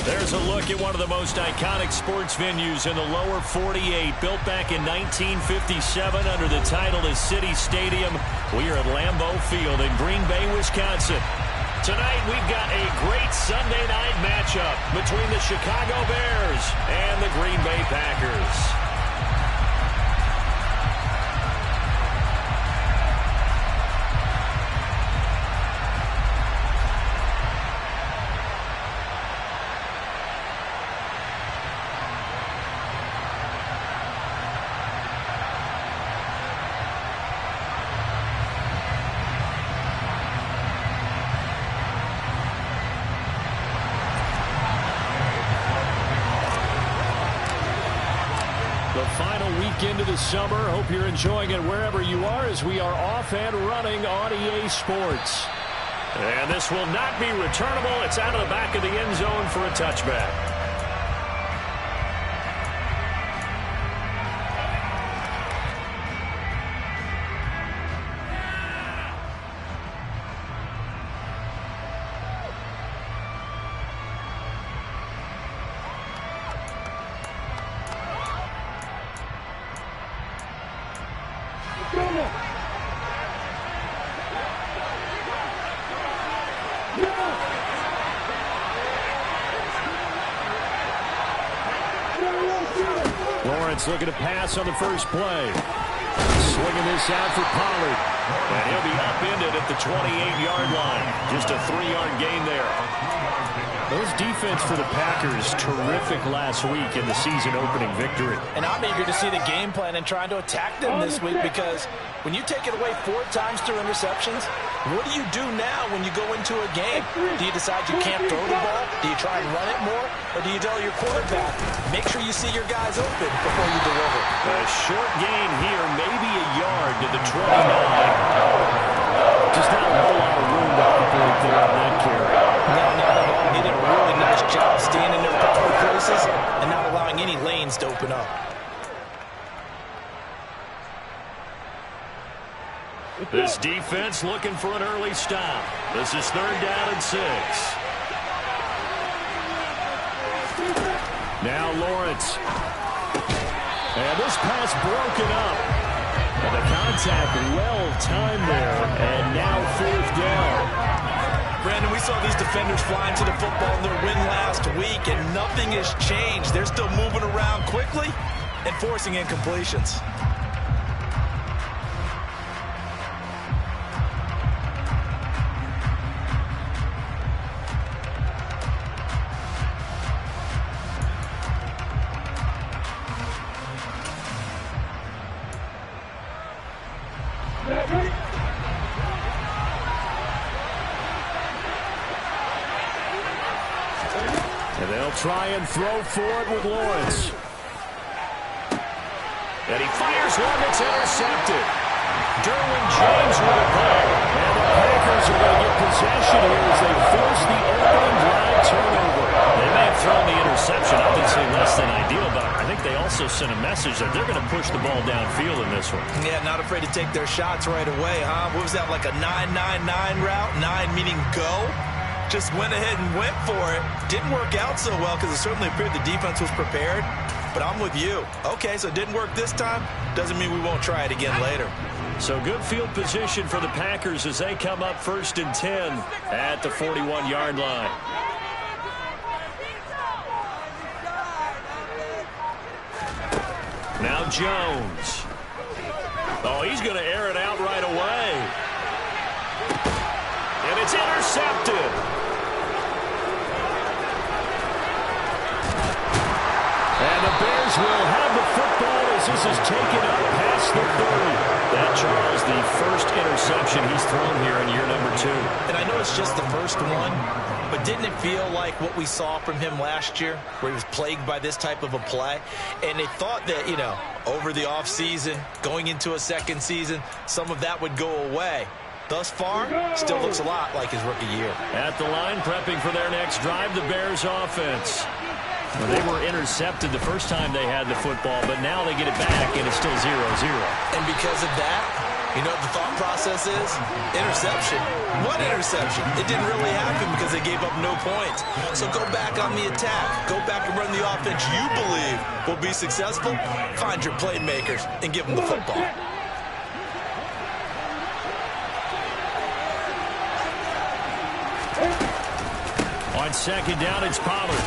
There's a look at one of the most iconic sports venues in the lower 48, built back in 1957 under the title of City Stadium. We are at Lambeau Field in Green Bay, Wisconsin. Tonight we've got a great Sunday night matchup between the Chicago Bears and the Green Bay Packers. Into the summer. Hope you're enjoying it wherever you are as we are off and running on EA Sports. And this will not be returnable. It's out of the back of the end zone for a touchback. Looking to pass on the first play. Swinging this out for Pollard. And he'll be upended at the 28-yard line. Just a 3-yard gain there. Those defense for the Packers, terrific last week in the season-opening victory. And I'm eager to see the game plan and trying to attack them this week, because when you take it away 4 times through interceptions, what do you do now when you go into a game? Do you decide you can't throw the ball? Do you try and run it more? Or do you tell your quarterback, make sure you see your guys open before you deliver? A short gain here, maybe a yard to the 29. Just not a whole lot of room to operate there on that carry. No, not at all. He did a really nice job staying in their proper places and not allowing any lanes to open up. This defense looking for an early stop. This is 3rd down and 6. Now Lawrence. And this pass broken up. And the contact well timed there. And now 4th down. Brandon, we saw these defenders flying to the football in their win last week, and nothing has changed. They're still moving around quickly and forcing incompletions. And they'll try and throw forward with Lawrence. And he fires one that's intercepted. Derwin James with a ball. And the Packers are going to get possession here as they force the opening drive turnover. They may have thrown the interception, obviously less than ideal, but I think they also sent a message that they're going to push the ball downfield in this one. Yeah, not afraid to take their shots right away, huh? What was that, like a 9-9-9 route? 9 meaning go? Just went ahead and went for it. Didn't work out so well because it certainly appeared the defense was prepared. But I'm with you. Okay, so it didn't work this time. Doesn't mean we won't try it again later. So good field position for the Packers as they come up 1st and 10 at the 41-yard line. Now Jones. Oh, he's going to air it out right away. And it's intercepted. And the Bears will have the football as this is taken up past the 30. That, Charles, the first interception he's thrown here in year number 2. And I know it's just the first one, but didn't it feel like what we saw from him last year, where he was plagued by this type of a play? And they thought that, you know, over the offseason, going into a second season, some of that would go away. Thus far, still looks a lot like his rookie year. At the line, prepping for their next drive, the Bears offense. Well, they were intercepted the first time they had the football, but now they get it back, and it's still 0-0. And because of that, You know what the thought process is? Interception. What interception? It didn't really happen because they gave up no points. So go back on the attack. Go back and run the offense you believe will be successful. Find your playmakers and give them the football. On second down, it's Pollard.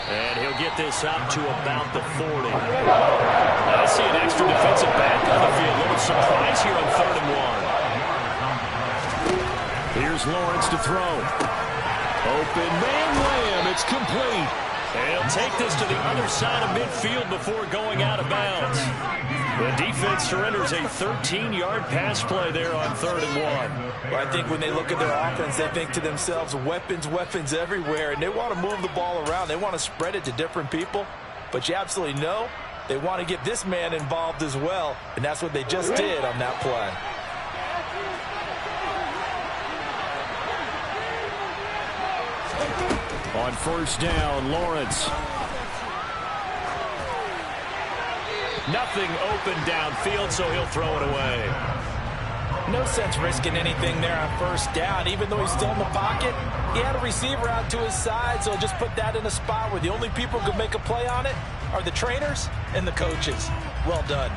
And he'll get this out to about the 40. I see an extra defensive back on the field. A little surprise here on 3rd and 1. Here's Lawrence to throw. Open man, Lamb. It's complete. And he'll take this to the other side of midfield before going out of bounds. The defense surrenders a 13-yard pass play there on 3rd and 1. Well, I think when they look at their offense, they think to themselves, weapons, weapons everywhere, and they want to move the ball around. They want to spread it to different people, but you absolutely know they want to get this man involved as well, and that's what they just did on that play. On 1st down, Lawrence. Nothing open downfield, so he'll throw it away. No sense risking anything there on 1st down. Even though he's still in the pocket, he had a receiver out to his side, so just put that in a spot where the only people who can make a play on it are the trainers and the coaches. Well done.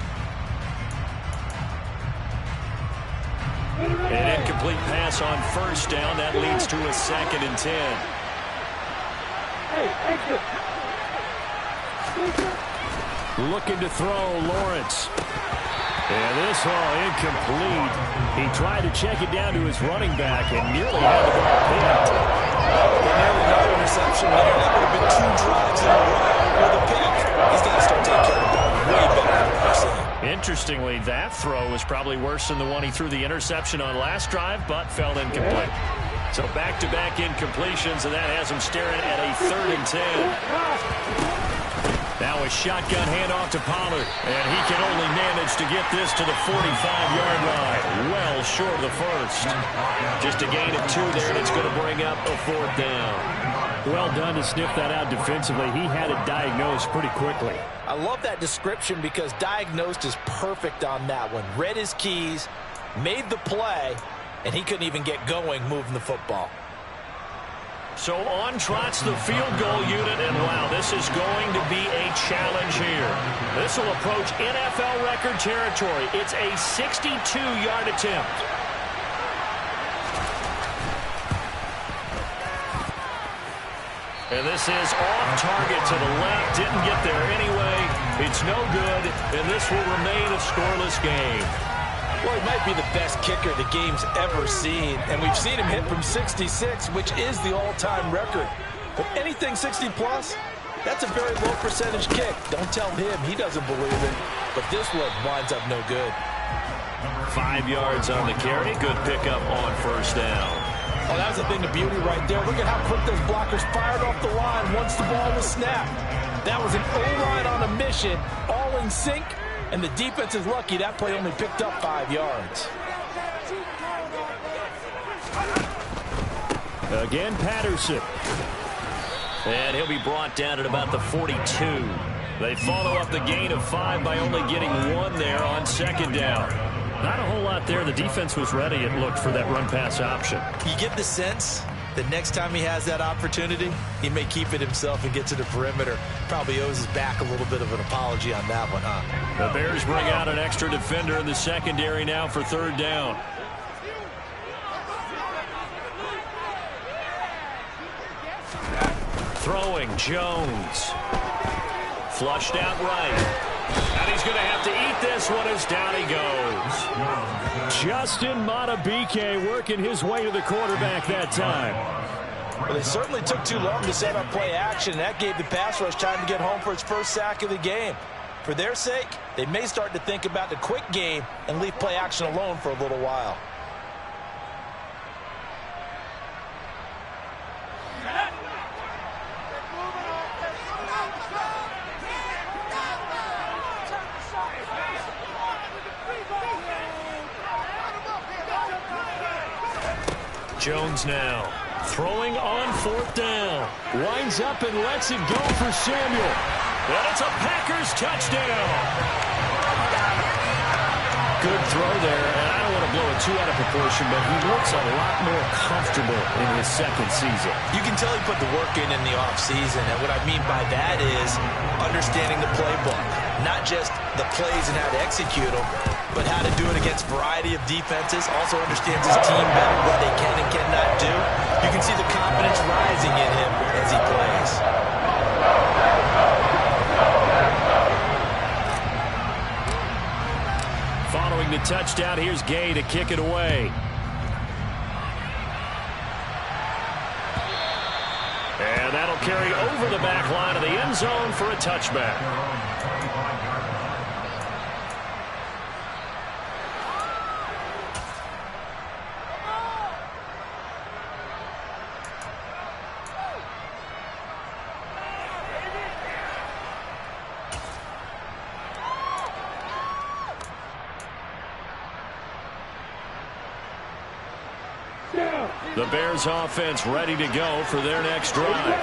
An incomplete pass on 1st down. That leads to a 2nd and 10. Looking to throw, Lawrence. And this one incomplete. He tried to check it down to his running back and nearly had the ball picked. Nearly no interception there. That would have been 2 drives in a row with a pick. He's got to start taking care of the ball way better than we're seeing. Interestingly, that throw was probably worse than the one he threw the interception on last drive, but fell incomplete. So back-to-back incompletions, and that has him staring at a 3rd and 10. Now a shotgun handoff to Pollard, and he can only manage to get this to the 45-yard line. Well short of the first. Just a gain of 2 there, and it's going to bring up a 4th down. Well done to sniff that out defensively. He had it diagnosed pretty quickly. I love that description because diagnosed is perfect on that one. Read his keys, made the play, and he couldn't even get going moving the football. So on trots the field goal unit, and wow, this is going to be a challenge here. This will approach NFL record territory. It's a 62-yard attempt. And this is off target to the left. Didn't get there anyway. It's no good, and this will remain a scoreless game. Well, he might be the best kicker the game's ever seen, and we've seen him hit from 66, which is the all-time record. But anything 60-plus, that's a very low percentage kick. Don't tell him he doesn't believe it, but this one winds up no good. 5 yards on the carry. Good pickup on 1st down. Oh, that was a thing of beauty right there. Look at how quick those blockers fired off the line once the ball was snapped. That was an O-line on a mission, all in sync. And the defense is lucky that play only picked up 5 yards. Again, Patterson. And he'll be brought down at about the 42. They follow up the gain of 5 by only getting 1 there on 2nd down. Not a whole lot there. The defense was ready, it looked, for that run-pass option. You get the sense that next time he has that opportunity, he may keep it himself and get to the perimeter. Probably owes his back a little bit of an apology on that one, huh? The Bears bring out an extra defender in the secondary now for 3rd down. Throwing, Jones. Flushed out right. And he's going to have to eat this one as down he goes. Justin Matabike working his way to the quarterback that time. Well, they certainly took too long to set up play action. That gave the pass rush time to get home for its first sack of the game. For their sake, they may start to think about the quick game and leave play action alone for a little while. Jones now throwing on 4th down. Winds up and lets it go for Samuel. And it's a Packers touchdown. good throw there, and I don't want to blow it too out of proportion, but he looks a lot more comfortable in his second season. You can tell he put the work in the offseason, and what I mean by that is understanding the playbook. Not just the plays and how to execute them, but how to do it against a variety of defenses. Also understands his team better, what they can and cannot do. You can see the confidence rising in him as he plays. Following the touchdown, here's Gay to kick it away. And that'll carry over the back line of the end zone for a touchback. The Bears offense ready to go for their next drive.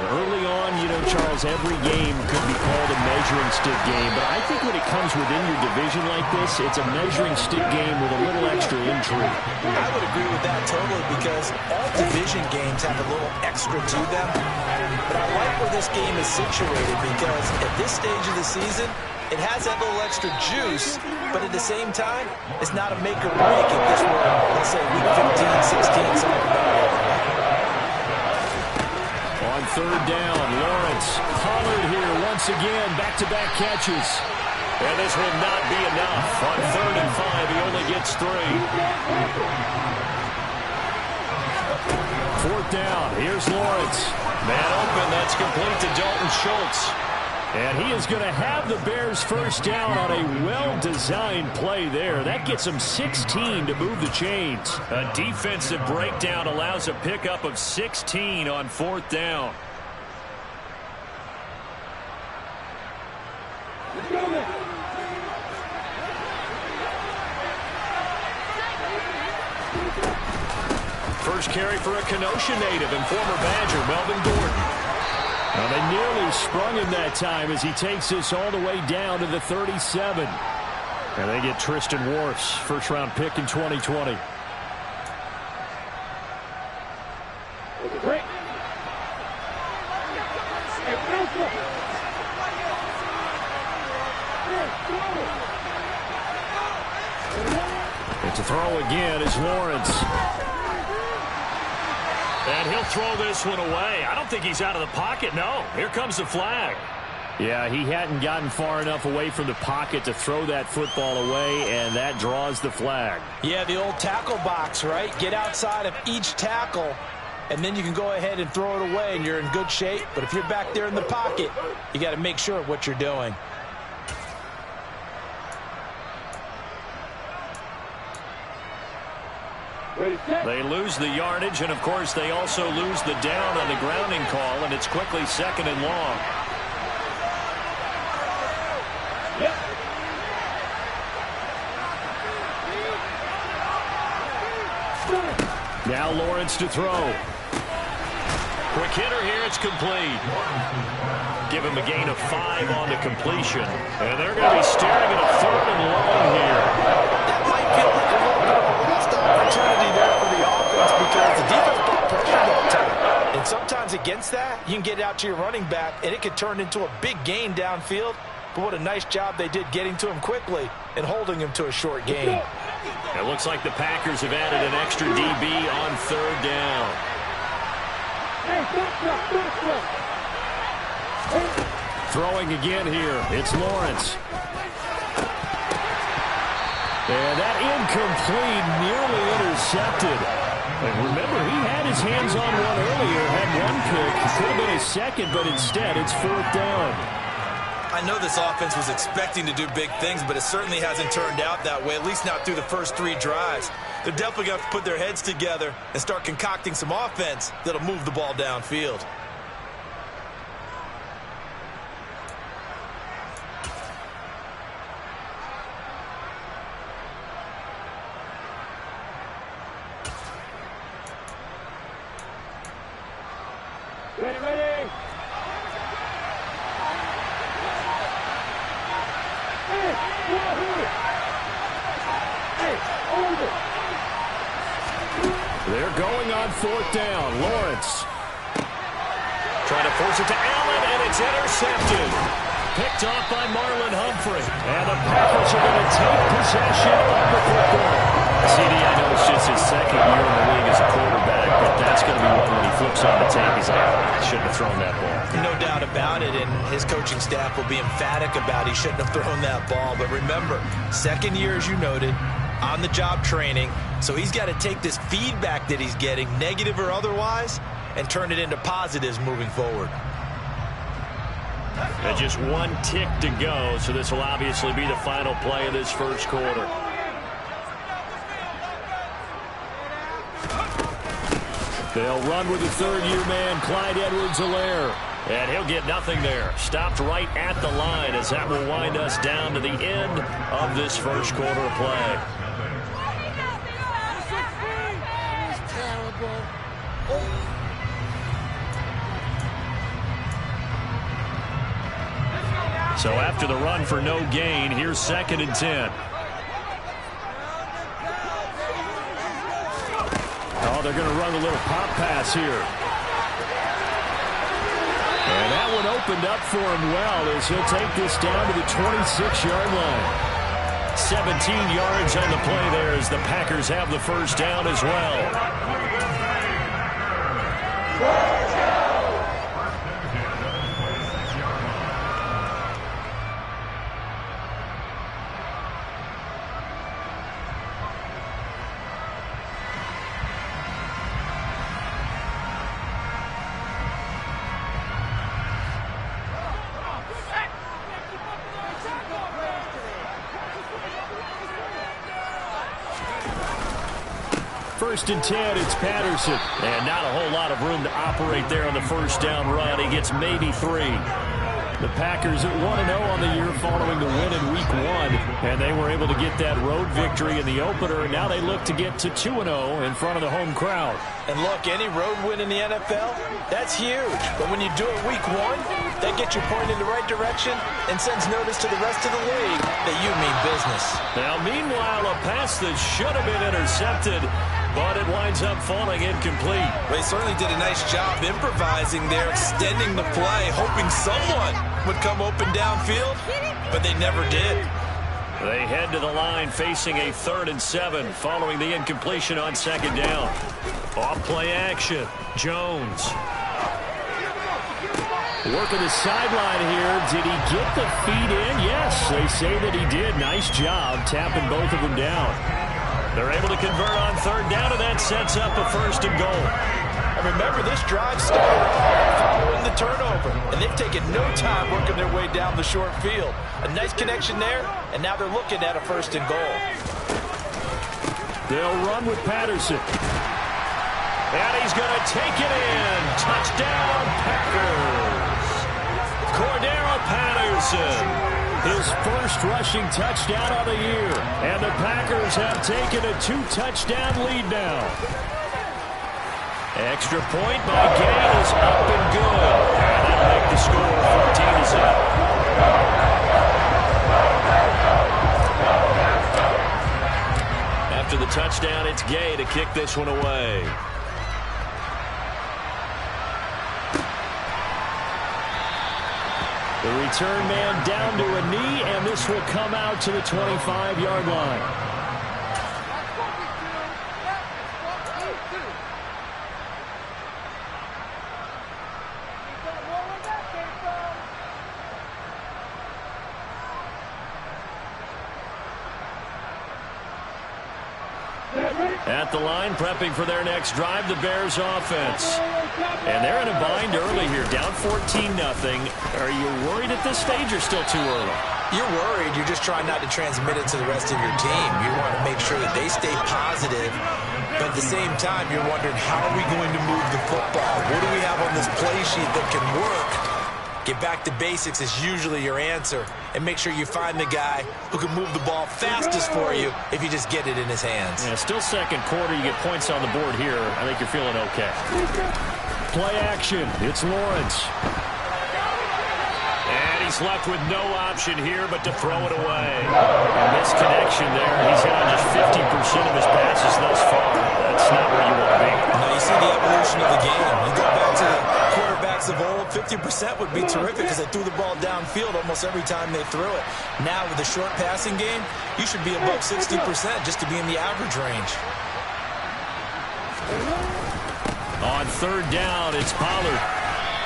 Early on, Charles, every game could be called a measuring stick game, but I think when it comes within your division like this, it's a measuring stick game with a little extra intrigue. I would agree with that totally, because all division games have a little extra to them. But I like where this game is situated, because at this stage of the season, it has that little extra juice, but at the same time, it's not a make or break if this were, let's say, week 15, 16, something like that. On third down, Lawrence. Pollard here once again, back-to-back catches. And this will not be enough. On 3rd and 5, he only gets 3. 4th down, here's Lawrence. Man open, that's complete to Dalton Schultz. And he is going to have the Bears first down on a well-designed play there. That gets him 16 to move the chains. A defensive breakdown allows a pickup of 16 on 4th down. First carry for a Kenosha native and former Badger, Melvin Gordon. Well, they nearly sprung him that time as he takes this all the way down to the 37. And they get Tristan Wirfs, first-round pick in 2020. And to throw again is Lawrence. And he'll throw this one away. I don't think he's out of the pocket, no. Here comes the flag. Yeah, he hadn't gotten far enough away from the pocket to throw that football away, and that draws the flag. Yeah, the old tackle box, right? Get outside of each tackle, and then you can go ahead and throw it away, and you're in good shape. But if you're back there in the pocket, you got to make sure of what you're doing. They lose the yardage, and of course they also lose the down on the grounding call, and it's quickly 2nd and long. Now Lawrence to throw. Quick hitter here, it's complete. Give him a gain of 5 on the completion, and they're going to be staring at a 3rd and long here. That might feel like a little bit of a lost opportunity there for the offense, because the defense got pressure that time. And sometimes against that, you can get it out to your running back, and it could turn into a big gain downfield. But what a nice job they did getting to him quickly and holding him to a short gain. It looks like the Packers have added an extra DB on 3rd down. Throwing again here, it's Lawrence. And that incomplete, nearly intercepted. And remember, he had his hands on one earlier, had one pick. It could have been his second, but instead it's 4th down. I know this offense was expecting to do big things, but it certainly hasn't turned out that way, at least not through the first 3 drives. They're definitely going to have to put their heads together and start concocting some offense that'll move the ball downfield. Ready. on fourth down. Lawrence trying to force it to Allen, and it's intercepted. Picked off by Marlon Humphrey. And the Packers are going to take possession of the football. CD, I know it's just his second year in the league as a quarterback, but that's going to be one when he flips on the tape. He's like, I shouldn't have thrown that ball. No doubt about it, and his coaching staff will be emphatic about he shouldn't have thrown that ball. But remember, second year, as you noted, on-the-job training, so he's got to take this feedback that he's getting, negative or otherwise, and turn it into positives moving forward. And just one tick to go, so this will obviously be the final play of this first quarter. They'll run with the third-year man, Clyde Edwards-Helaire. And he'll get nothing there. Stopped right at the line as that will wind us down to the end of this first quarter of play. So after the run for no gain, here's 2nd and 10. Oh, they're going to run a little pop pass here. And that one opened up for him well as he'll take this down to the 26-yard line. 17 yards on the play there as the Packers have the first down as well. First and 10, it's Patterson. And not a whole lot of room to operate there on the first down run. He gets maybe 3. The Packers at 1-0 on the year following the win in Week 1. And they were able to get that road victory in the opener. And now they look to get to 2-0 in front of the home crowd. And look, any road win in the NFL, that's huge. But when you do it Week 1, that gets you pointed in the right direction and sends notice to the rest of the league that you mean business. Now, meanwhile, a pass that should have been intercepted, but it winds up falling incomplete. They certainly did a nice job improvising there, extending the play, hoping someone would come open downfield, but they never did. They head to the line facing a 3rd and 7 following the incompletion on 2nd down. Off play action. Jones. Working the sideline here. Did he get the feet in? Yes, they say that he did. Nice job tapping both of them down. They're able to convert on 3rd down, and that sets up a 1st and goal. And remember, this drive started following the turnover, and they've taken no time working their way down the short field. A nice connection there, and now they're looking at a 1st and goal. They'll run with Patterson. And he's going to take it in. Touchdown, Packers. Cordero Patterson. His first rushing touchdown of the year. And the Packers have taken a 2-touchdown lead now. Extra point by Gay is up and good. And that'll make the score 14-7. After the touchdown, it's Gay to kick this one away. The return man down to a knee, and this will come out to the 25-yard line. At the line, prepping for their next drive, the Bears offense. And they're in a bind early here, down 14-0. Are you worried at this stage or still too early? You're worried. You're just trying not to transmit it to the rest of your team. You want to make sure that they stay positive. But at the same time, you're wondering, how are we going to move the football? What do we have on this play sheet that can work? Get back to basics is usually your answer. And make sure you find the guy who can move the ball fastest for you if you just get it in his hands. Yeah, still second quarter. You get points on the board here. I think you're feeling okay. Play action. It's Lawrence. And He's left with no option here but to throw it away. A misconnection there. He's hit on just 50% of his passes thus far. That's not where you want to be. Now you see the evolution of the game. You go back to the quarterbacks of old, 50% would be terrific because they threw the ball downfield almost every time they threw it. Now with the short passing game, you should be above 60% just to be in the average range. On third down, it's Pollard.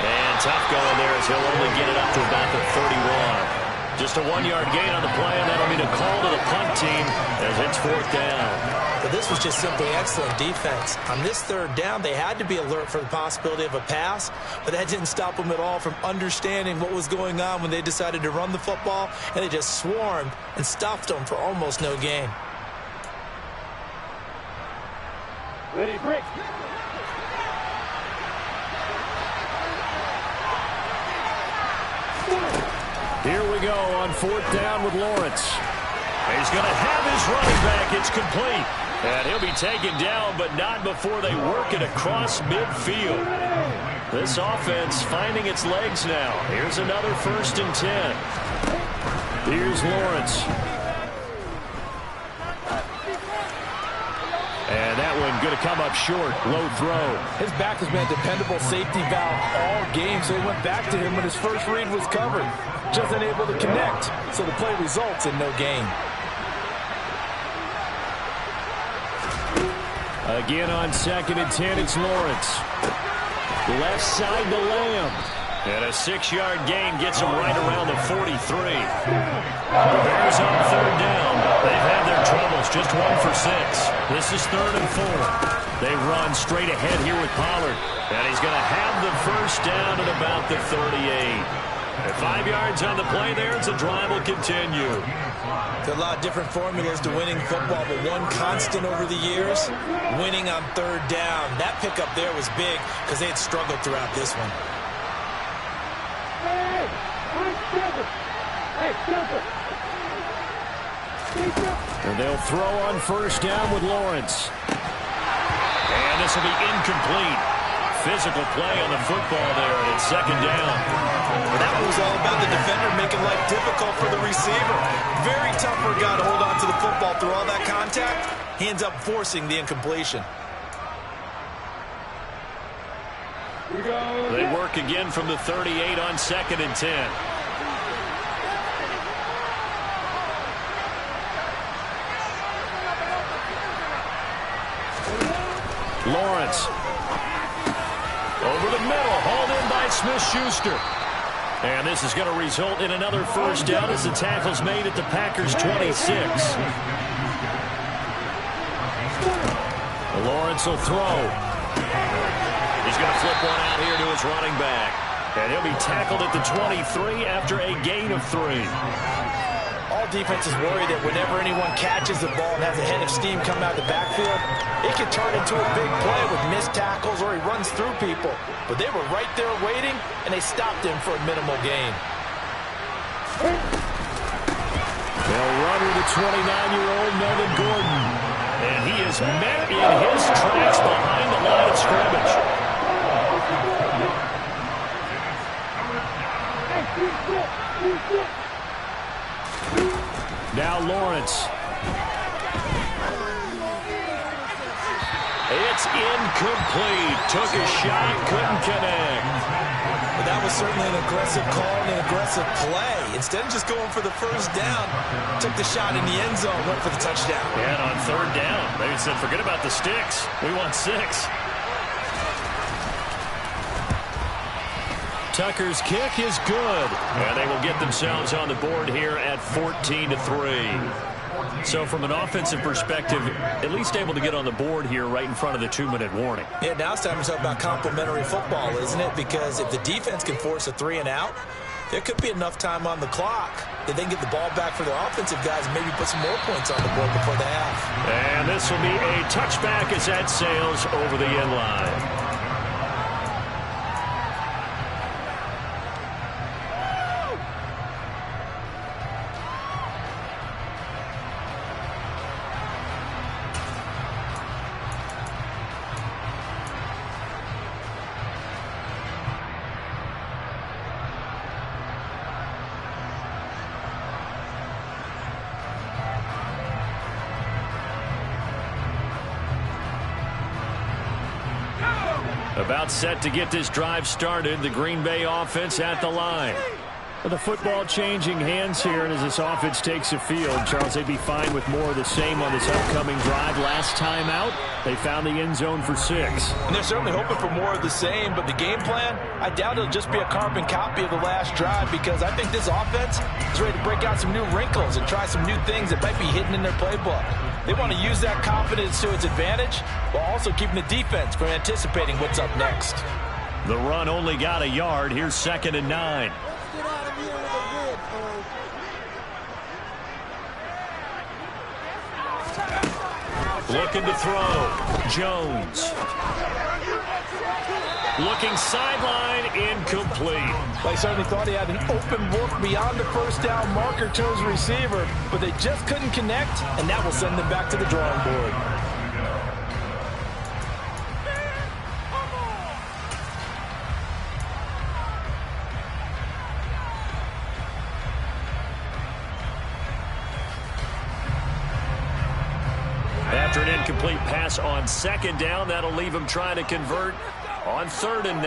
And tough going there as he'll only get it up to about the 31. Just a 1-yard gain on the play, and that'll be the call to the punt team as it's fourth down. But this was just simply excellent defense. On this third down, they had to be alert for the possibility of a pass, but that didn't stop them at all from understanding what was going on when they decided to run the football, and they just swarmed and stopped them for almost no gain. Ready, break. Here we go on fourth down with Lawrence. He's going to have his running back. It's complete. And he'll be taken down, but not before they work it across midfield. This offense finding its legs now. Here's another 1st and 10. Here's Lawrence. And that one going to come up short. Low throw. His back has been a dependable safety valve all game, so he went back to him when his first read was covered. Just unable to connect, so the play results in no gain. Again on 2nd and 10, it's Lawrence. Left side to Lamb. And a 6-yard gain gets him right around the 43. The Bears on third down. They've had their troubles, just 1 for 6. This is 3rd and 4. They run straight ahead here with Pollard. And he's going to have the first down at about the 38. At 5 yards on the play there, the drive will continue. There are a lot of different formulas to winning football, but one constant over the years, winning on third down. That pickup there was big because they had struggled throughout this one. And they'll throw on first down with Lawrence. And this will be incomplete. Physical play on the football there, and it's 2nd down. That was all about the defender making life difficult for the receiver. Very tough for a guy to hold on to the football through all that contact. He ends up forcing the incompletion. They work again from the 38 on 2nd and 10. Lawrence. Over the middle, hauled in by Smith-Schuster. And this is going to result in another first down as the tackle's made at the Packers' 26. Lawrence will throw. He's going to flip one out here to his running back. And he'll be tackled at the 23 after a gain of 3. All defenses worry that whenever anyone catches the ball and has a head of steam coming out of the backfield, it can turn into a big play with missed tackles or he runs through people. But they were right there waiting, and they stopped him for a minimal gain. They'll run with the 29-year-old Melvin Gordon. And he is met in his tracks behind the line of scrimmage. Now Lawrence. It's incomplete. Took a shot, couldn't connect. But that was certainly an aggressive call and an aggressive play. Instead of just going for the first down, took the shot in the end zone, went for the touchdown. Yeah, and on third down, they said, forget about the sticks. We want 6. Tucker's kick is good. And they will get themselves on the board here at 14-3. So from an offensive perspective, at least able to get on the board here right in front of the 2-minute warning. Yeah, now it's time to talk about complementary football, isn't it? Because if the defense can force a 3 and out, there could be enough time on the clock that they can get the ball back for their offensive guys and maybe put some more points on the board before the half. And this will be a touchback as that sails over the end line. About set to get this drive started. The Green Bay offense at the line. The football changing hands here, and as this offense takes the field, Charles, they'd be fine with more of the same on this upcoming drive. Last time out, they found the end zone for 6. And they're certainly hoping for more of the same, but the game plan, I doubt it'll just be a carbon copy of the last drive, because I think this offense is ready to break out some new wrinkles and try some new things that might be hidden in their playbook. They want to use that confidence to its advantage while also keeping the defense from anticipating what's up next. The run only got a yard. Here's 2nd and 9. Looking to throw. Jones. Looking sideline, incomplete. They certainly thought he had an open look beyond the first down marker to his receiver, but they just couldn't connect, and that will send them back to the drawing board. After an incomplete pass on 2nd down, that'll leave him trying to convert on 3rd and 9.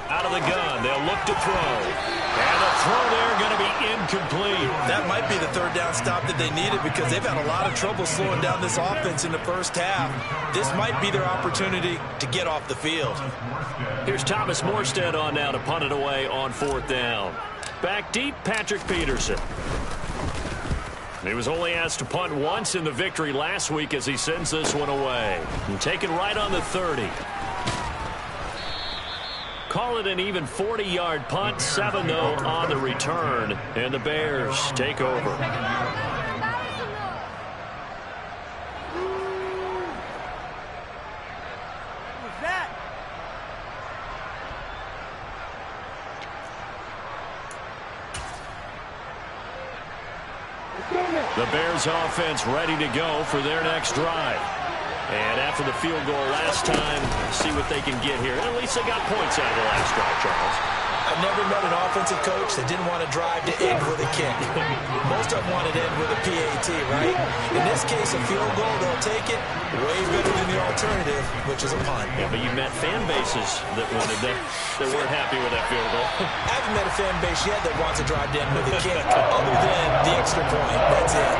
Out of the gun, they'll look to throw. And the throw there going to be incomplete. That might be the 3rd down stop that they needed, because they've had a lot of trouble slowing down this offense in the first half. This might be their opportunity to get off the field. Here's Thomas Morstead on now to punt it away on 4th down. Back deep, Patrick Peterson. He was only asked to punt once in the victory last week as he sends this one away. And taken right on the 30. Call it an even 40-yard punt. 7, though, on the return. And the Bears take over. The Bears offense ready to go for their next drive. And after the field goal last time, see what they can get here. At least they got points out of the last drive, Charles. I've never met an offensive coach that didn't want to drive to end with a kick. Most of them wanted to end with a PAT, right? In this case, a field goal, they'll take it. Way better than the alternative, which is a punt. Yeah, but you met fan bases that wanted that weren't happy with that field goal. I haven't met a fan base yet that wants to drive to end with a kick, other than the extra point. That's it.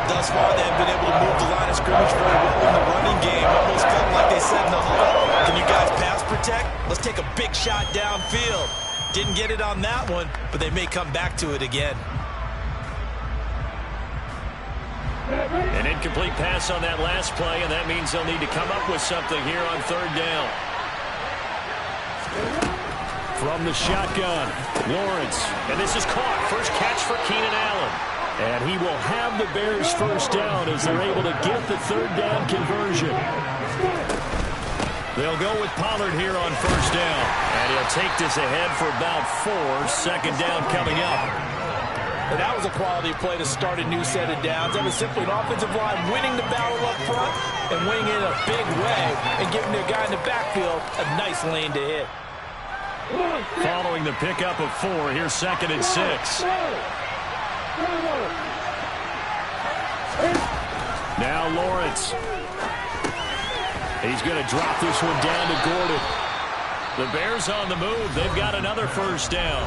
Thus far, they have been able to move the line of scrimmage very well in the running game. Almost felt like they said in the huddle, can you guys pass protect? Let's take a big shot downfield. Didn't get it on that one, but they may come back to it again. An incomplete pass on that last play, and that means they'll need to come up with something here on 3rd down. From the shotgun, Lawrence, and this is caught. First catch for Keenan Allen. And he will have the Bears first down as they're able to get the 3rd down conversion. They'll go with Pollard here on 1st down. And he'll take this ahead for about 4. 2nd down coming up. And that was a quality play to start a new set of downs. That was simply an offensive line winning the battle up front and winning it in a big way and giving their guy in the backfield a nice lane to hit. Following the pickup of 4, here's 2nd and 6. Now Lawrence. He's going to drop this one down to Gordon. The Bears on the move. They've got another first down.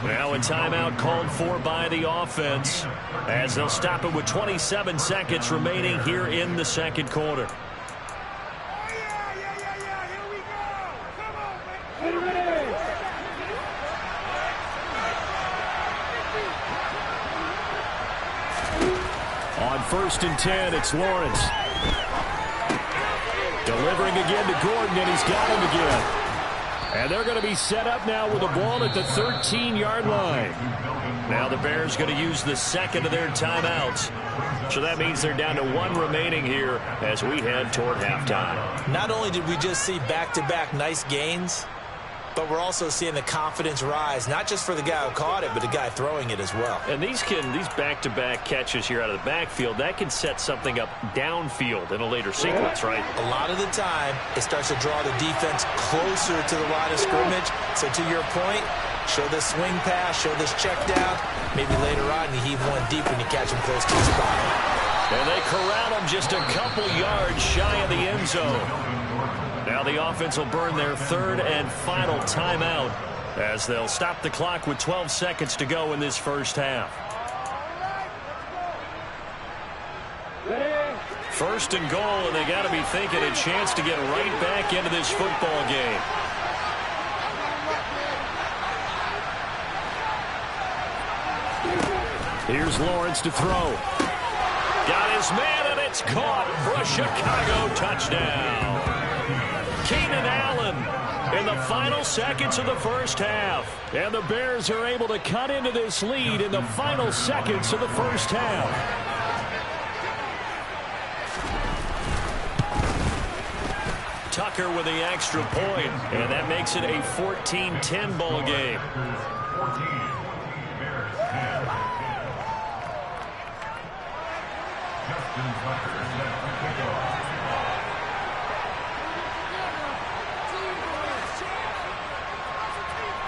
Now a timeout called for by the offense as they'll stop it with 27 seconds remaining here in the 2nd quarter. On 1st and 10, it's Lawrence. Delivering again to Gordon, and he's got him again. And they're going to be set up now with the ball at the 13-yard line. Now the Bears going to use the 2nd of their timeouts. So that means they're down to 1 remaining here as we head toward halftime. Not only did we just see back-to-back nice gains, but we're also seeing the confidence rise, not just for the guy who caught it, but the guy throwing it as well. And these back-to-back catches here out of the backfield, that can set something up downfield in a later sequence, right? A lot of the time, it starts to draw the defense closer to the line of scrimmage. So to your point, Show this swing pass, show this check down. Maybe later on you heave one deep when you catch him close to the spot. And they corral him just a couple yards shy of the end zone. Now the offense will burn their third and final timeout as they'll stop the clock with 12 seconds to go in this first half. First and goal, and they got to be thinking a chance to get right back into this football game. Here's Lawrence to throw. Got his man, and it's caught for a Chicago touchdown. Keenan Allen in the final seconds of the first half. And the Bears are able to cut into this lead in the final seconds of the first half. Tucker with the extra point, and that makes it a 14-10 ball game.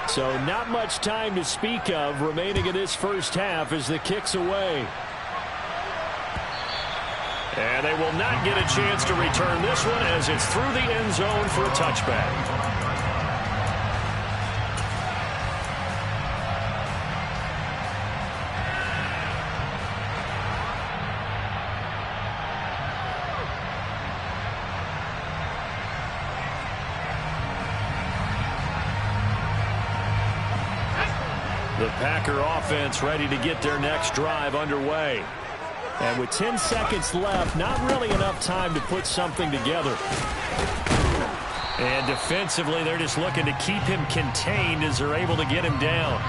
So not much time to speak of remaining in this first half as the kick's away. And they will not get a chance to return this one as it's through the end zone for a touchback. The Packer offense ready to get their next drive underway. And with 10 seconds left, not really enough time to put something together. And defensively, they're just looking to keep him contained as they're able to get him down.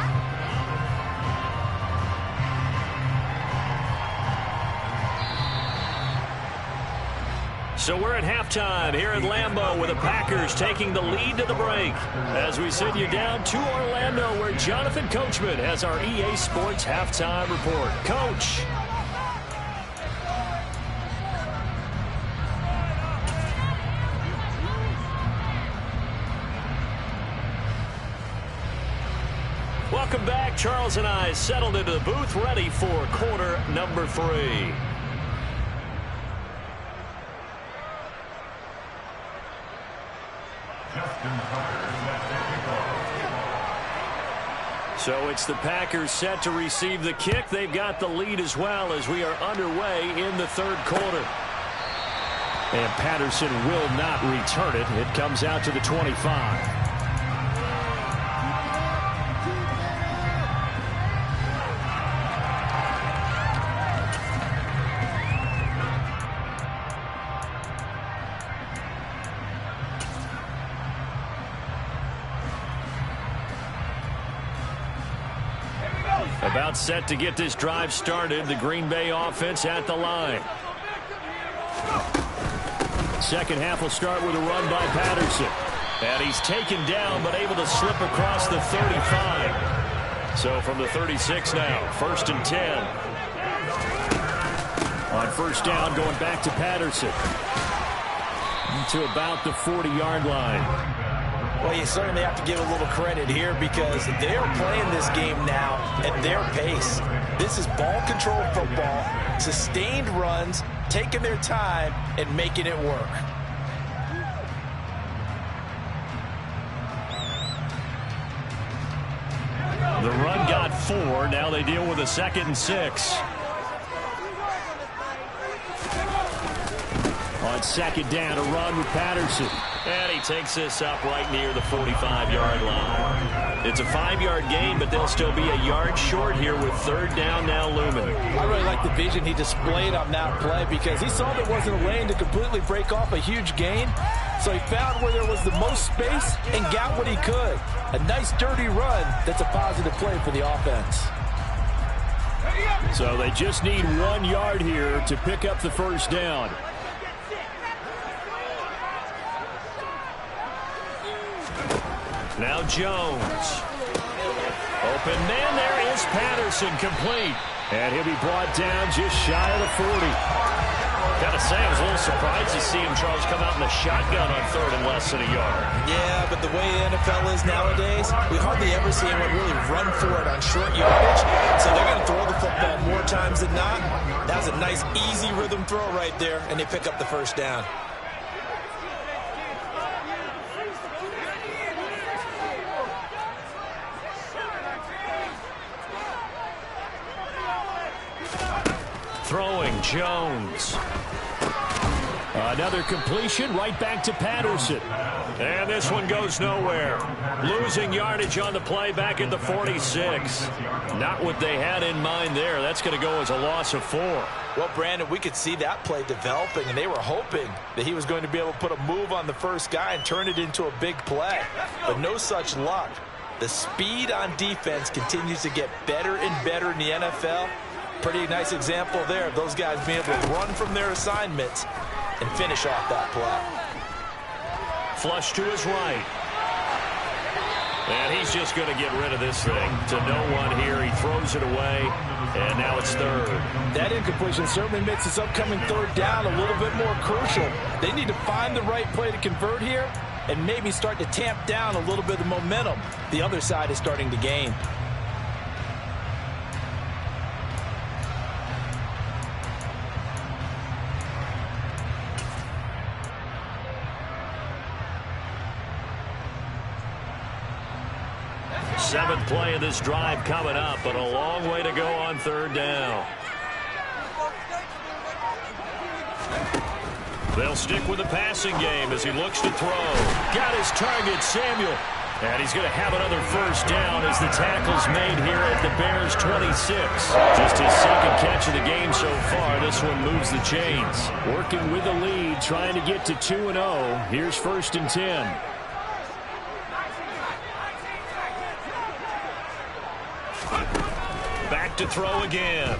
So we're at halftime here at Lambeau with the Packers taking the lead to the break. As we send you down to Orlando where Jonathan Coachman has our EA Sports halftime report. Coach. Welcome back. Charles and I settled into the booth ready for quarter number 3. So it's the Packers set to receive the kick. They've got the lead as well as we are underway in the third quarter. And Patterson will not return it. It comes out to the 25. About set to get this drive started. The Green Bay offense at the line. Second half will start with a run by Patterson. And he's taken down but able to slip across the 35. So from the 36 now, first and 10. On first down, going back to Patterson. To about the 40-yard line. Well, you certainly have to give a little credit here because they are playing this game now at their pace. This is ball control football, sustained runs, taking their time, and making it work. The run got 4. Now they deal with a 2nd and 6. On second down, a run with Patterson. And he takes this up right near the 45-yard line. It's a 5-yard gain, but they'll still be a yard short here with third down now looming. I really like the vision he displayed on that play because he saw there wasn't a lane to completely break off a huge gain. So he found where there was the most space and got what he could. A nice dirty run that's a positive play for the offense. So they just need 1 yard here to pick up the first down. Now Jones. Open man, there is Patterson, complete. And he'll be brought down just shy of the 40. Gotta say, I was a little surprised to see him, Charles, come out in the shotgun on third and less than a yard. Yeah, but the way the NFL is nowadays, we hardly ever see anyone really run for it on short yardage. So they're going to throw the football more times than not. That was a nice, easy rhythm throw right there, and they pick up the first down. Throwing Jones. Another completion right back to Patterson. And this one goes nowhere. Losing yardage on the play back at the 46. Not what they had in mind there. That's going to go as a loss of 4. Well, Brandon, we could see that play developing, and they were hoping that he was going to be able to put a move on the first guy and turn it into a big play. But no such luck. The speed on defense continues to get better and better in the NFL. Pretty nice example there of those guys being able to run from their assignments and finish off that play. Flush to his right. And he's just going to get rid of this thing to no one here. He throws it away, and now it's third. That incompletion certainly makes this upcoming third down a little bit more crucial. They need to find the right play to convert here and maybe start to tamp down a little bit of momentum the other side is starting to gain. Seventh play of this drive coming up, but a long way to go on third down. They'll stick with the passing game as he looks to throw. Got his target, Samuel. And he's going to have another first down as the tackle's made here at the Bears' 26. Just his second catch of the game so far. This one moves the chains. Working with the lead, trying to get to 2-0. Here's first and 10. Back to throw again.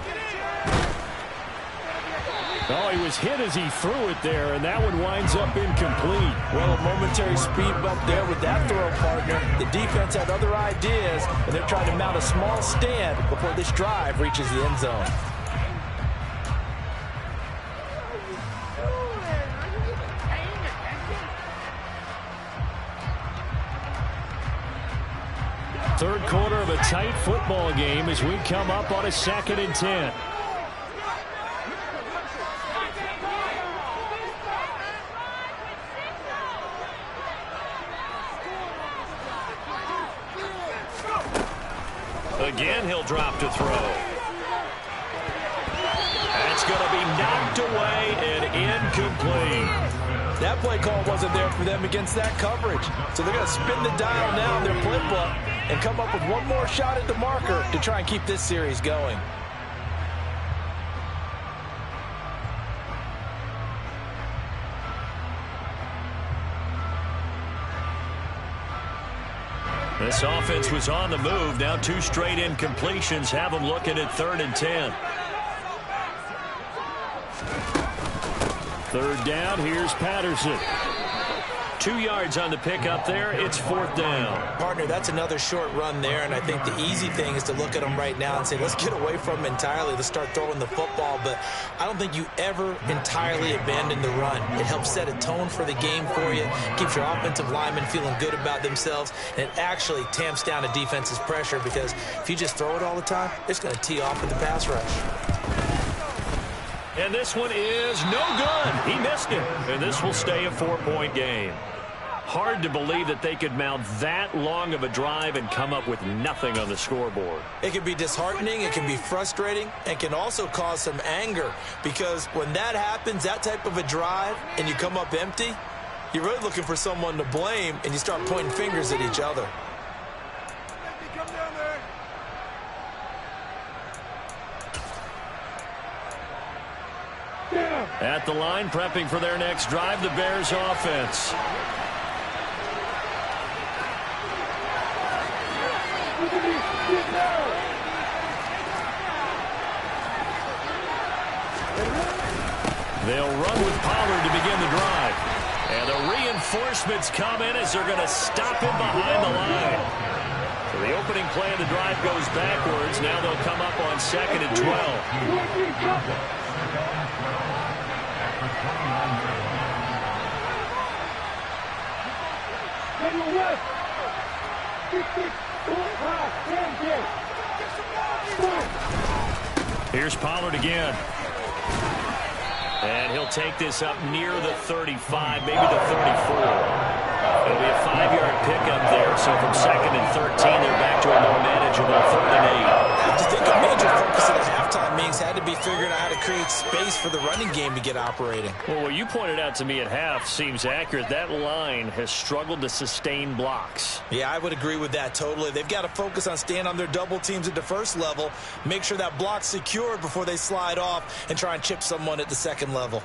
Oh, he was hit as he threw it there, and that one winds up incomplete. Well, a momentary speed bump there with that throw, partner. The defense had other ideas, and they're trying to mount a small stand before this drive reaches the end zone. Third quarter of a tight football game as we come up on a 2nd and 10. Again, he'll drop to throw. That's going to be knocked away and incomplete. That play call wasn't there for them against that coverage. So they're going to spin the dial now in their playbook and come up with one more shot at the marker to try and keep this series going. This offense was on the move. Now 2 straight incompletions have them looking at 3rd and 10. Third down, here's Patterson. 2 yards on the pickup there. It's 4th down. Partner, that's another short run there, and I think the easy thing is to look at them right now and say, let's get away from them entirely. Let's start throwing the football, but I don't think you ever entirely abandon the run. It helps set a tone for the game for you, keeps your offensive linemen feeling good about themselves, and it actually tamps down a defense's pressure because if you just throw it all the time, it's going to tee off with the pass rush. And this one is no good. He missed it. And this will stay a 4-point game. Hard to believe that they could mount that long of a drive and come up with nothing on the scoreboard. It can be disheartening, it can be frustrating, and can also cause some anger because when that happens, that type of a drive, and you come up empty, you're really looking for someone to blame, and you start pointing fingers at each other. At the line, prepping for their next drive, the Bears offense. They'll run with Pollard to begin the drive. And the reinforcements come in as they're going to stop him behind the line. So the opening play of the drive goes backwards. Now they'll come up on 2nd and 12. Here's Pollard again. And he'll take this up near the 35, maybe the 34. It'll be a 5-yard pickup there. So from 2nd and 13, they're back to a more manageable 3rd and 8. I just think a major focus at halftime means had to be figuring out how to create space for the running game to get operating. Well, what you pointed out to me at half seems accurate. That line has struggled to sustain blocks. Yeah, I would agree with that totally. They've got to focus on staying on their double teams at the first level, make sure that block's secured before they slide off and try and chip someone at the second level.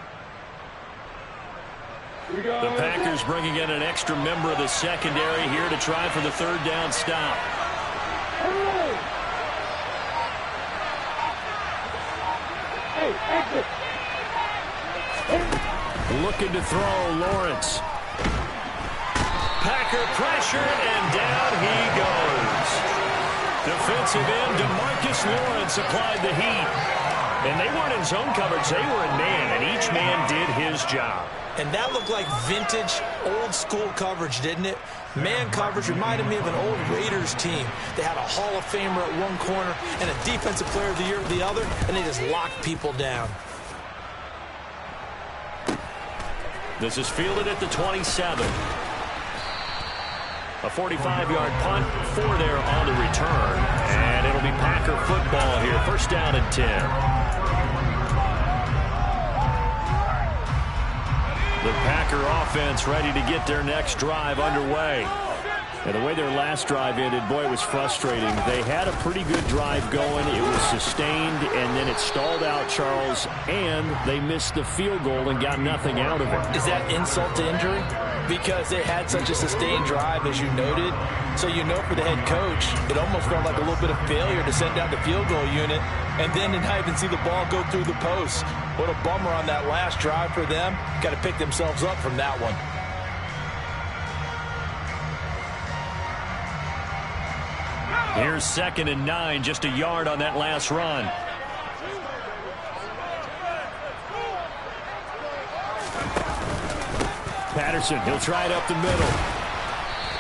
The Packers bringing in an extra member of the secondary here to try for the 3rd down stop. Looking to throw, Lawrence. Packer pressure, and down he goes. Defensive end DeMarcus Lawrence applied the heat. And they weren't in zone coverage, they were in man, and each man did his job. And that looked like vintage, old-school coverage, didn't it? Man coverage reminded me of an old Raiders team. They had a Hall of Famer at one corner and a Defensive Player of the Year at the other, and they just locked people down. This is fielded at the 27. A 45-yard punt, 4 there on the return. And it'll be Packer football here. 1st down and 10. The Packer offense ready to get their next drive underway. And the way their last drive ended, boy, it was frustrating. They had a pretty good drive going. It was sustained, and then it stalled out, Charles, and they missed the field goal and got nothing out of it. Is that insult to injury? Because they had such a sustained drive, as you noted. So you know for the head coach, it almost felt like a little bit of failure to send out the field goal unit and then to not even see the ball go through the post. What a bummer on that last drive for them. Got to pick themselves up from that one. Here's 2nd and 9, just a yard on that last run. Patterson, he'll try it up the middle.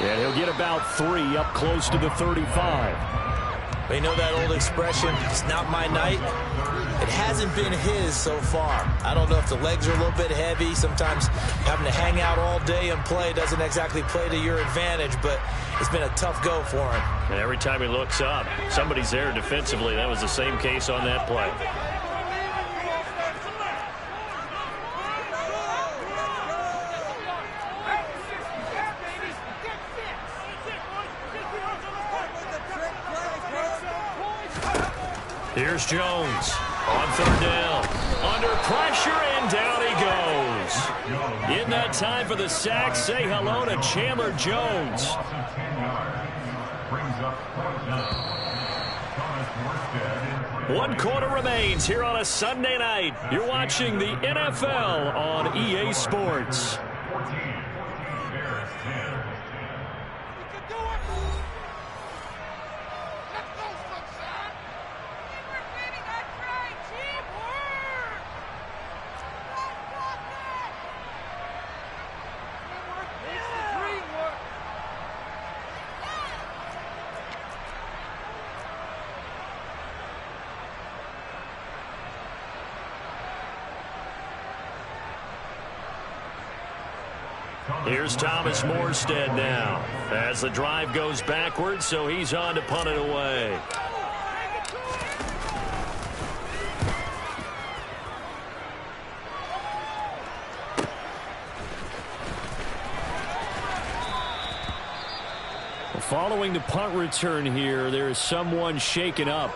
And he'll get about 3 up close to the 35. They know that old expression, it's not my night. It hasn't been his so far. I don't know if the legs are a little bit heavy. Sometimes having to hang out all day and play doesn't exactly play to your advantage, but it's been a tough go for him. And every time he looks up, somebody's there defensively. That was the same case on that play. Here's Jones on 3rd down. Under pressure, and down he goes. In that time for the sack, say hello to Chandler Jones. 1 quarter remains here on a Sunday night. You're watching the NFL on EA Sports. Here's Thomas Morstead now as the drive goes backwards, so he's on to punt it away. Following the punt return here, there is someone shaken up.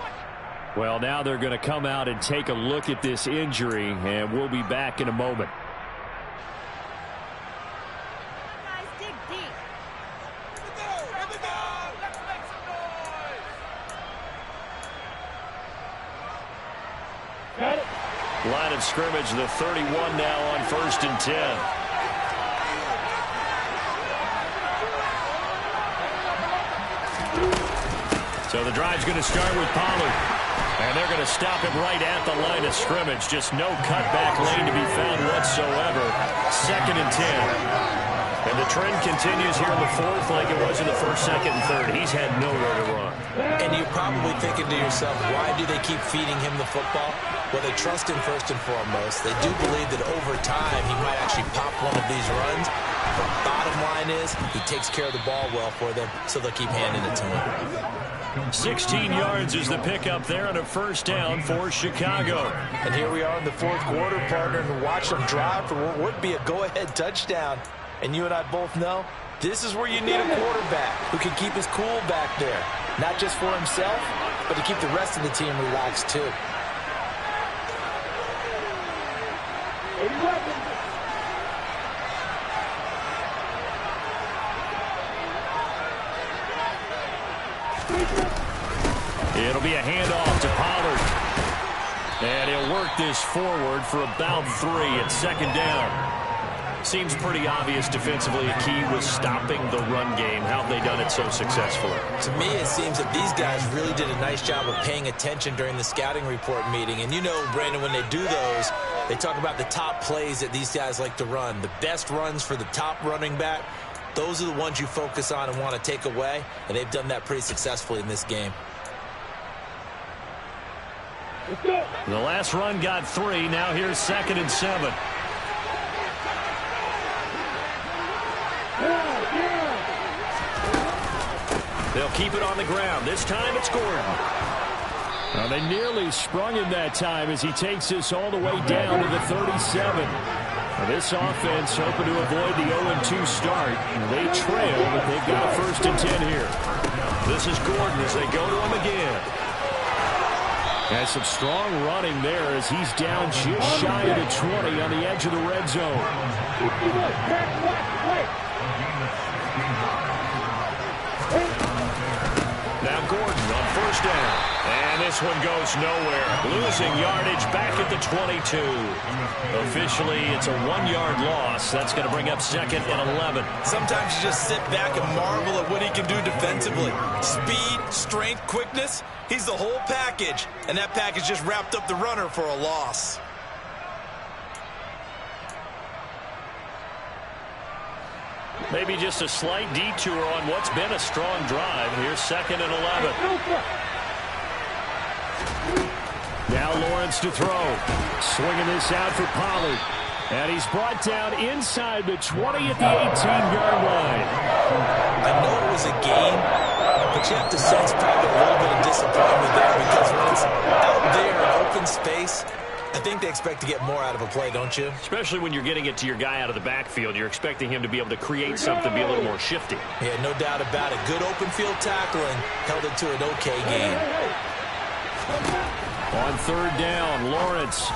Well, now they're going to come out and take a look at this injury, and we'll be back in a moment. Line of scrimmage, the 31 now on 1st and 10. So the drive's going to start with Pollard. And they're going to stop him right at the line of scrimmage. Just no cutback lane to be found whatsoever. 2nd and 10. And the trend continues here in the fourth like it was in the first, second, and third. He's had nowhere to run. And you're probably thinking to yourself, why do they keep feeding him the football? Well, they trust him first and foremost. They do believe that over time he might actually pop one of these runs. But bottom line is he takes care of the ball well for them, so they'll keep handing it to him. 16 yards is the pickup there on a first down for Chicago. And here we are in the fourth quarter, partner, and watch them drive for what would be a go-ahead touchdown. And you and I both know this is where you need a quarterback who can keep his cool back there. Not just for himself, but to keep the rest of the team relaxed too. It'll be a handoff to Pollard. And he'll work this forward for about 3 at second down. Seems pretty obvious defensively. A key was stopping the run game. How have they done it so successfully? To me, it seems that these guys really did a nice job of paying attention during the scouting report meeting. And you know, Brandon, when they do those, they talk about the top plays that these guys like to run. The best runs for the top running back, those are the ones you focus on and want to take away. And they've done that pretty successfully in this game. The last run got 3. Now here's 2nd and 7. They'll keep it on the ground. This time it's Gordon. Now they nearly sprung him that time as he takes this all the way down to the 37. Now this offense hoping to avoid the 0-2 start. They trail, but they've got a 1st and 10 here. This is Gordon as they go to him again. Has some strong running there as he's down just shy of the 20 on the edge of the red zone. Now Gordon on 1st down. And this one goes nowhere. Losing yardage back at the 22. Officially, it's a 1-yard loss. That's going to bring up 2nd and 11. Sometimes you just sit back and marvel at what he can do defensively. Speed, strength, quickness. He's the whole package. And that package just wrapped up the runner for a loss. Maybe just a slight detour on what's been a strong drive. Here's 2nd and 11. Now Lawrence to throw. Swinging this out for Pollard. And he's brought down inside the 20 at the 18-yard line. I know it was a game, but you have to sense probably a little bit of disappointment there because when it's out there in open space, I think they expect to get more out of a play, don't you? Especially when you're getting it to your guy out of the backfield. You're expecting him to be able to create something, be a little more shifty. Yeah, no doubt about it. Good open field tackling held it to an okay game. On 3rd down, Lawrence.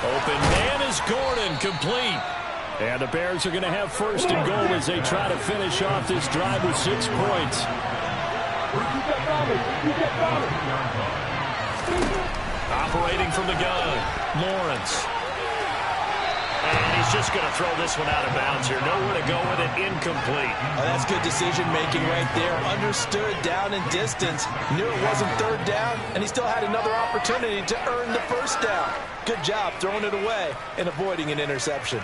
Open man is Gordon, complete. And the Bears are going to have 1st and goal as they try to finish off this drive with 6 points. Operating from the gun, Lawrence. And he's just going to throw this one out of bounds here. Nowhere to go with it, incomplete. Oh, that's good decision-making right there. Understood down and distance. Knew it wasn't 3rd down, and he still had another opportunity to earn the 1st down. Good job throwing it away and avoiding an interception.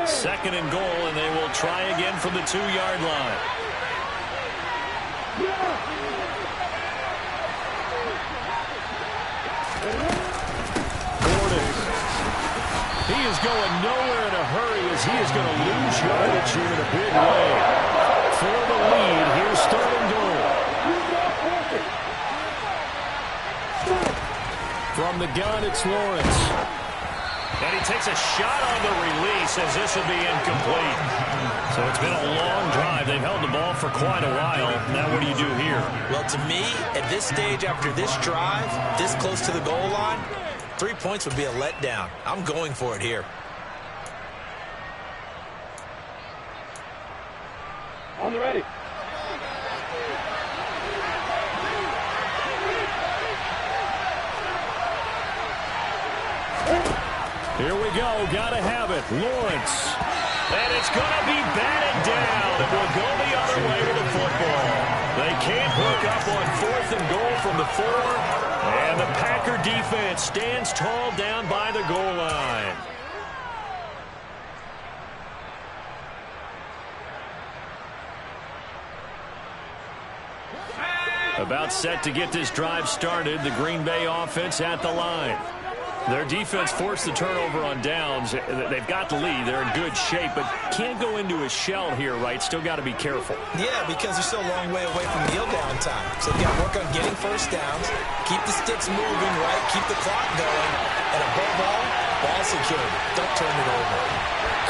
Second and goal, and they will try again from the 2-yard line. Gordon. He is going nowhere in a hurry as he is going to lose yardage here in a big way. For the lead, here's 3rd and goal. From the gun, it's Lawrence. And he takes a shot on the release as this will be incomplete. So it's been a long drive. They've held the ball for quite a while. Now what do you do here? Well, to me, at this stage after this drive, this close to the goal line, 3 points would be a letdown. I'm going for it here. On the ready. Here we go. Got to have it. Lawrence. And it's going to be batted down. It will go the other way with the football. can't hook up on 4th and goal from the 4. And the Packer defense stands tall down by the goal line. About set to get this drive started. The Green Bay offense at the line. Their defense forced the turnover on downs. They've got the lead. They're in good shape, but can't go into a shell here, right? Still got to be careful. Yeah, because they're still a long way away from kneel down time. So they've got to work on getting first downs, keep the sticks moving, right? Keep the clock going. And above all, ball security. Don't turn it over.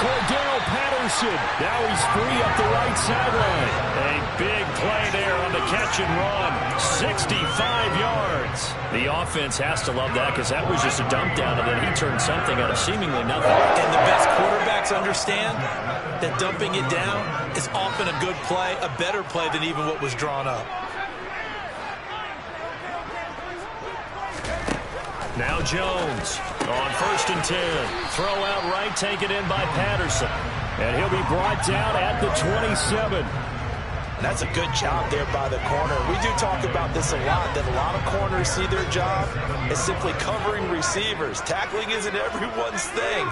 Cordell Patterson. Now he's free up the right sideline. A big play there on the catch and run. 65 yards. The offense has to love that because that was just a dump down, and then he turned something out of seemingly nothing. And the best quarterbacks understand that dumping it down is often a good play, a better play than even what was drawn up. Now Jones on 1st and 10. Throw out right, take it in by Patterson. And he'll be brought down at the 27. That's a good job there by the corner. We do talk about this a lot, that a lot of corners see their job as simply covering receivers. Tackling isn't everyone's thing.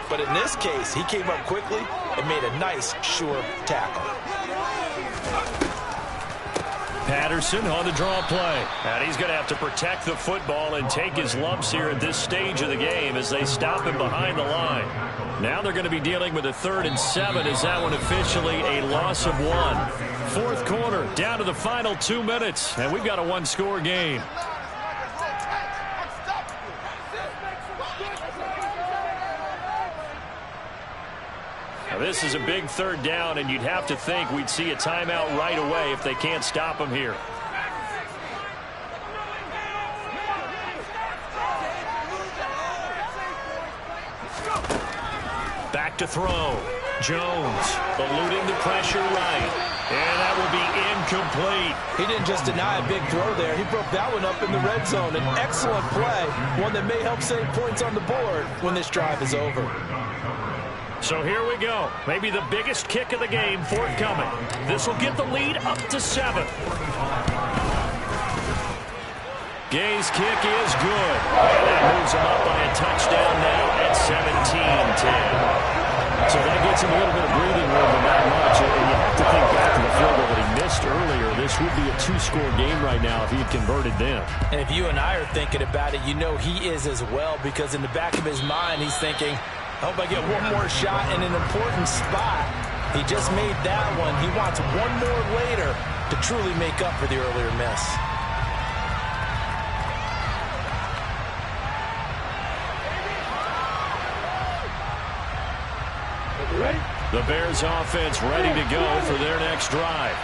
But in this case, he came up quickly and made a nice, sure tackle. Patterson on the draw play. And he's going to have to protect the football and take his lumps here at this stage of the game as they stop him behind the line. Now they're going to be dealing with a 3rd and 7. Is that one officially a loss of 1? 4th quarter, down to the final 2 minutes, and we've got a 1-score game. Now this is a big 3rd down, and you'd have to think we'd see a timeout right away if they can't stop him here. Back to throw. Jones eluding the pressure right. And that will be incomplete. He didn't just deny a big throw there. He broke that one up in the red zone. An excellent play. One that may help save points on the board when this drive is over. So here we go. Maybe the biggest kick of the game forthcoming. This will get the lead up to 7. Gay's kick is good. And that moves him up by a touchdown now at 17-10. So that gets him a little bit of breathing room, but not much. And you have to think back to the field goal that he missed earlier. This would be a 2-score game right now if he had converted them. And if you and I are thinking about it, you know he is as well, because in the back of his mind, he's thinking, I hope I get one more shot in an important spot. He just made that one. He wants one more later to truly make up for the earlier miss. The Bears offense ready to go for their next drive.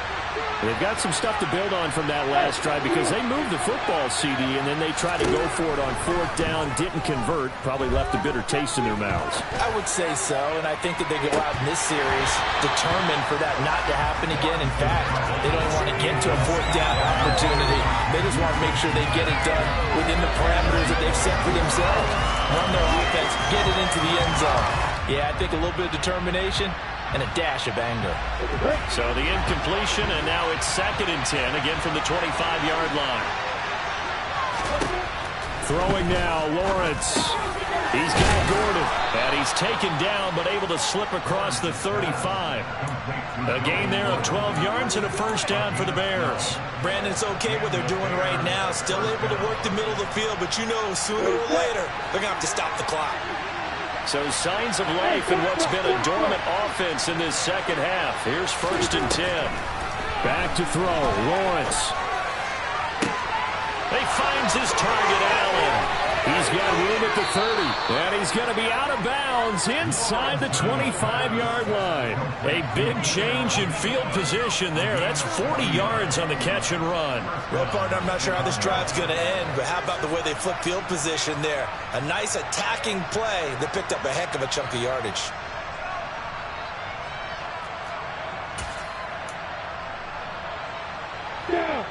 They've got some stuff to build on from that last drive because they moved the football, CD, and then they tried to go for it on 4th down, didn't convert, probably left a bitter taste in their mouths. I would say so, and I think that they go out in this series determined for that not to happen again. In fact, they don't even want to get to a 4th down opportunity. They just want to make sure they get it done within the parameters that they've set for themselves. Run their offense, get it into the end zone. Yeah, I think a little bit of determination and a dash of anger. So the incompletion, and now it's 2nd and 10, again from the 25-yard line. Throwing now, Lawrence. He's got Gordon, and he's taken down, but able to slip across the 35. A gain there of 12 yards and a 1st down for the Bears. Brandon, it's okay what they're doing right now. Still able to work the middle of the field, but you know sooner or later they're going to have to stop the clock. So signs of life in what's been a dormant offense in this 2nd half. Here's 1st and 10. Back to throw. Lawrence. He finds his target, Allen. He's got room at the 30, and he's going to be out of bounds inside the 25-yard line. A big change in field position there. That's 40 yards on the catch and run. Well, partner, I'm not sure how this drive's going to end, but how about the way they flip field position there? A nice attacking play that picked up a heck of a chunk of yardage.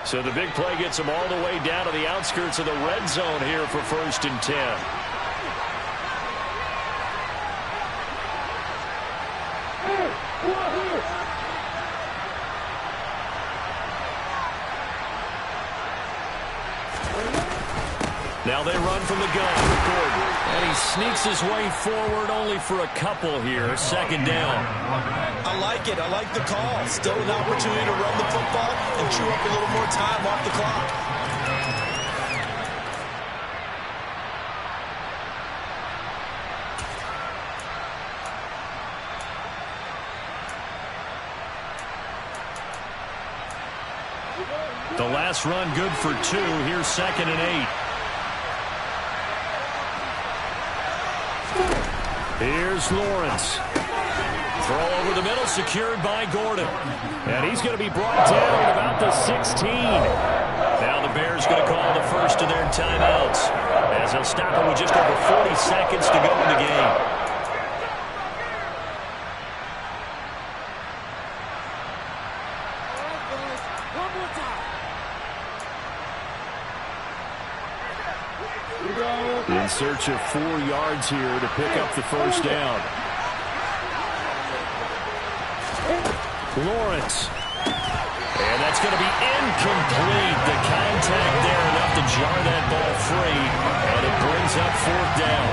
So the big play gets him all the way down to the outskirts of the red zone here for 1st and 10. Now they run from the gun with Gordon. And he sneaks his way forward only for a couple here. Second down. I like it. I like the call. Still an opportunity to run the football and chew up a little more time off the clock. The last run good for 2. Here's 2nd and 8. Here's Lawrence. Throw over the middle, secured by Gordon. And he's going to be brought down at about the 16. Now the Bears going to call the first of their timeouts, as they'll stop it with just over 40 seconds to go in the game. In search of 4 yards here to pick up the first down. Lawrence. And that's going to be incomplete. The contact there enough to jar that ball free. And it brings up 4th down.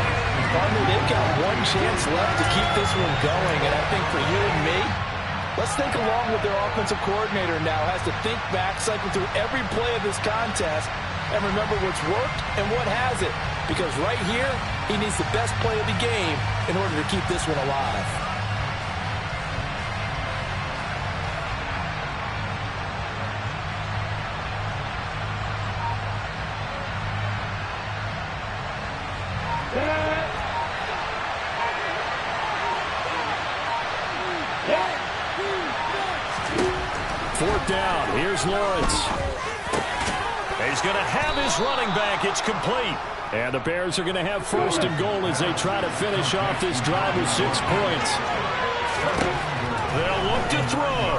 Partner, they've got one chance left to keep this one going. And I think for you and me, let's think along with their offensive coordinator now. Has to think back, cycle through every play of this contest, and remember what's worked and what hasn't. Because right here, he needs the best play of the game in order to keep this one alive. Fourth down. Here's Lawrence. He's going to have his running back. It's complete. And the Bears are going to have 1st and goal as they try to finish off this drive with 6 points. They'll look to throw.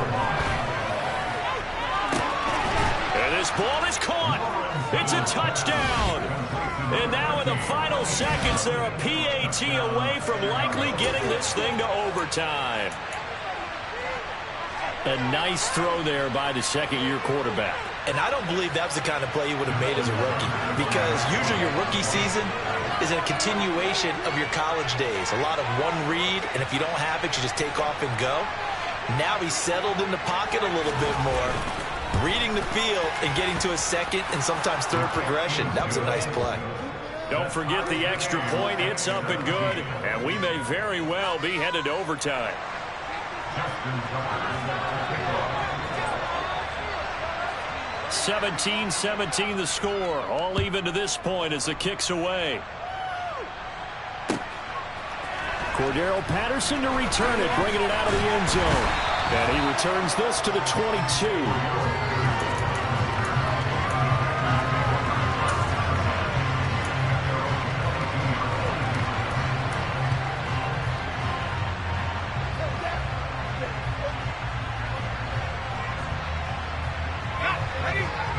And this ball is caught. It's a touchdown. And now in the final seconds, they're a PAT away from likely getting this thing to overtime. A nice throw there by the second-year quarterback. And I don't believe that was the kind of play he would have made as a rookie, because usually your rookie season is a continuation of your college days. A lot of one read, and if you don't have it, you just take off and go. Now he's settled in the pocket a little bit more, reading the field and getting to a second and sometimes third progression. That was a nice play. Don't forget the extra point. It's up and good, and we may very well be headed to overtime. 17-17 the score. All even to this point as the kick's away. Cordero Patterson to return it, bringing it out of the end zone. And he returns this to the 22.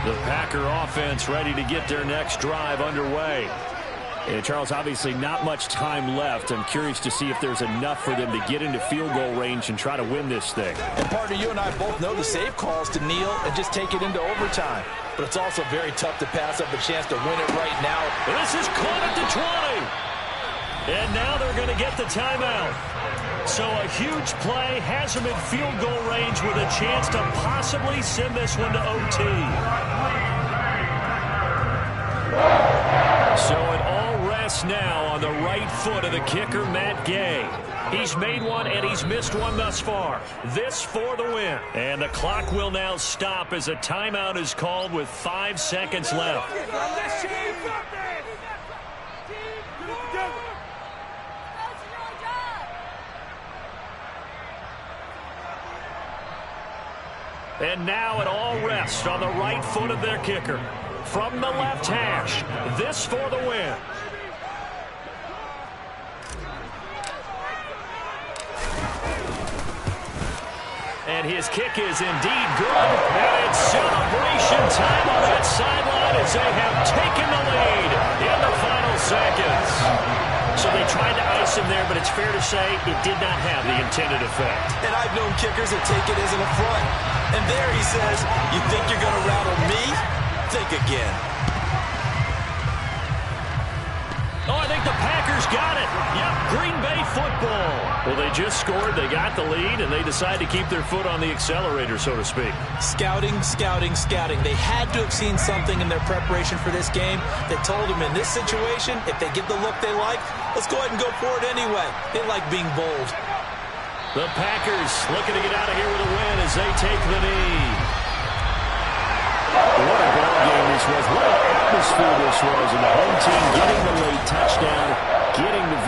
The Packer offense ready to get their next drive underway. And Charles, obviously not much time left. I'm curious to see if there's enough for them to get into field goal range and try to win this thing. And partner, you and I both know the safe calls to kneel and just take it into overtime. But it's also very tough to pass up a chance to win it right now. This is caught at the 20. And now they're going to get the timeout. So a huge play has them in field goal range with a chance to possibly send this one to OT. So it all rests now on the right foot of the kicker, Matt Gay. He's made one and he's missed one thus far. This for the win. And the clock will now stop as a timeout is called with 5 seconds left. And now it all rests on the right foot of their kicker. From the left hash, this for the win. And his kick is indeed good. And it's celebration time on that sideline as they have taken the lead in the final seconds. So they tried to ice him there, but it's fair to say it did not have the intended effect. And I've known kickers that take it as an affront. And there he says, you think you're going to rattle me? Think again. got it. Yep, Green Bay football. Well, they just scored, they got the lead, and they decide to keep their foot on the accelerator, so to speak. Scouting, scouting, scouting. They had to have seen something in their preparation for this game that told them in this situation, if they get the look they like, let's go ahead and go for it anyway. They like being bold. The Packers looking to get out of here with a win as they take the knee. What a ball game this was. What an atmosphere this was. And the home team getting the late touchdown, getting the